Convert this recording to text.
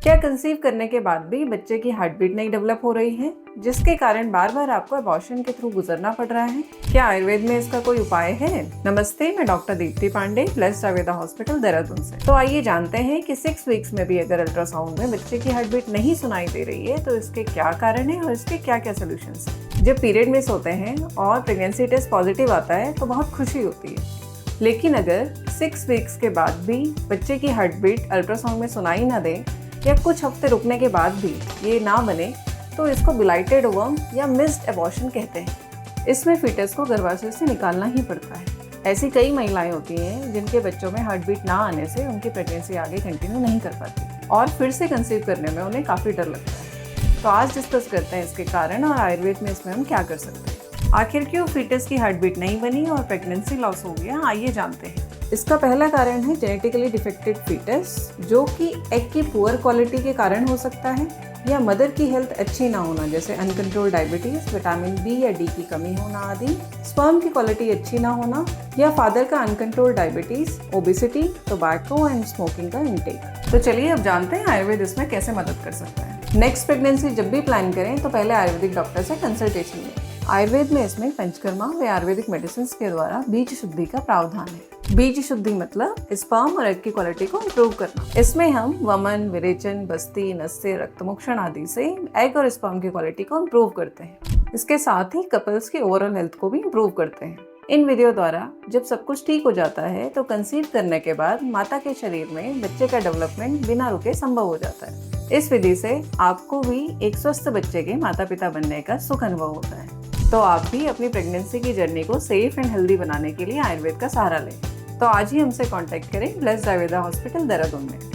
क्या कंसीव करने के बाद भी बच्चे की हार्ट बीट नहीं डेवलप हो रही है, जिसके कारण बार बार आपको अबॉर्शन के थ्रू गुजरना पड़ रहा है? क्या आयुर्वेद में इसका कोई उपाय है? नमस्ते, मैं doctor Deepti Pandey, blessed Ayurveda hospital Dehradun से। तो आइए जानते हैं कि 6 वीक्स में भी अगर अल्ट्रासाउंड में बच्चे की हार्ट बीट नहीं सुनाई दे रही है तो इसके क्या कारण है और इसके क्या क्या सोल्यूशंस हैं। जब पीरियड मिस होते हैं और प्रेगनेंसी टेस्ट पॉजिटिव आता है तो बहुत खुशी होती है, लेकिन अगर 6 वीक्स के बाद भी बच्चे की हार्ट बीट अल्ट्रासाउंड में सुनाई ना दे या कुछ हफ्ते रुकने के बाद भी ये ना बने तो इसको बिलाइटेड ओवम या मिस्ड एबॉर्शन कहते हैं। इसमें फीटस को गर्भाशय से निकालना ही पड़ता है। ऐसी कई महिलाएं होती हैं जिनके बच्चों में हार्ट बीट ना आने से उनकी प्रेगनेंसी आगे कंटिन्यू नहीं कर पाती और फिर से कंसीव करने में उन्हें काफ़ी डर लगता है। तो आज डिस्कस करते हैं इसके कारण और आयुर्वेद में इसमें हम क्या कर सकते हैं। आखिर क्यों फीटस की हार्ट बीट नहीं बनी और प्रेगनेंसी लॉस हो गया, आइए जानते हैं। इसका पहला कारण है जेनेटिकली डिफेक्टेड फीटस, जो कि एग की पुअर क्वालिटी के कारण हो सकता है या मदर की हेल्थ अच्छी ना होना, जैसे अनकंट्रोल्ड डायबिटीज, विटामिन बी या डी की कमी होना आदि, स्पर्म की क्वालिटी अच्छी ना होना या फादर का uncontrolled diabetes, obesity, tobacco and smoking का इंटेक। तो चलिए अब जानते हैं आयुर्वेद इसमें कैसे मदद कर सकता है। नेक्स्ट प्रेगनेंसी जब भी प्लान करें तो पहले आयुर्वेदिक डॉक्टर से कंसल्टेशन लें। आयुर्वेद में इसमें पंचकर्मा व आयुर्वेदिक मेडिसिन के द्वारा बीज शुद्धि का प्रावधान है। बीज शुद्धि मतलब स्पर्म और एग की क्वालिटी को इम्प्रूव करना। इसमें हम वमन, विरेचन, बस्ती, नस्य, रक्तमोक्षण आदि से एग और स्पर्म की क्वालिटी को इम्प्रूव करते हैं। इसके साथ ही कपल्स की ओवरऑल हेल्थ को भी इम्प्रूव करते हैं। इन विधियों द्वारा जब सब कुछ ठीक हो जाता है तो कंसीव करने के बाद माता के शरीर में बच्चे का डेवलपमेंट बिना रुके संभव हो जाता है। इस विधि से आपको भी एक स्वस्थ बच्चे के माता पिता बनने का सुख अनुभव होता है। तो आप भी अपनी प्रेगनेंसी की जर्नी को सेफ एंड हेल्दी बनाने के लिए आयुर्वेद का सहारा लें। तो आज ही हमसे कांटेक्ट करें ब्लेस्ड आयुर्वेदा हॉस्पिटल देहरादून में।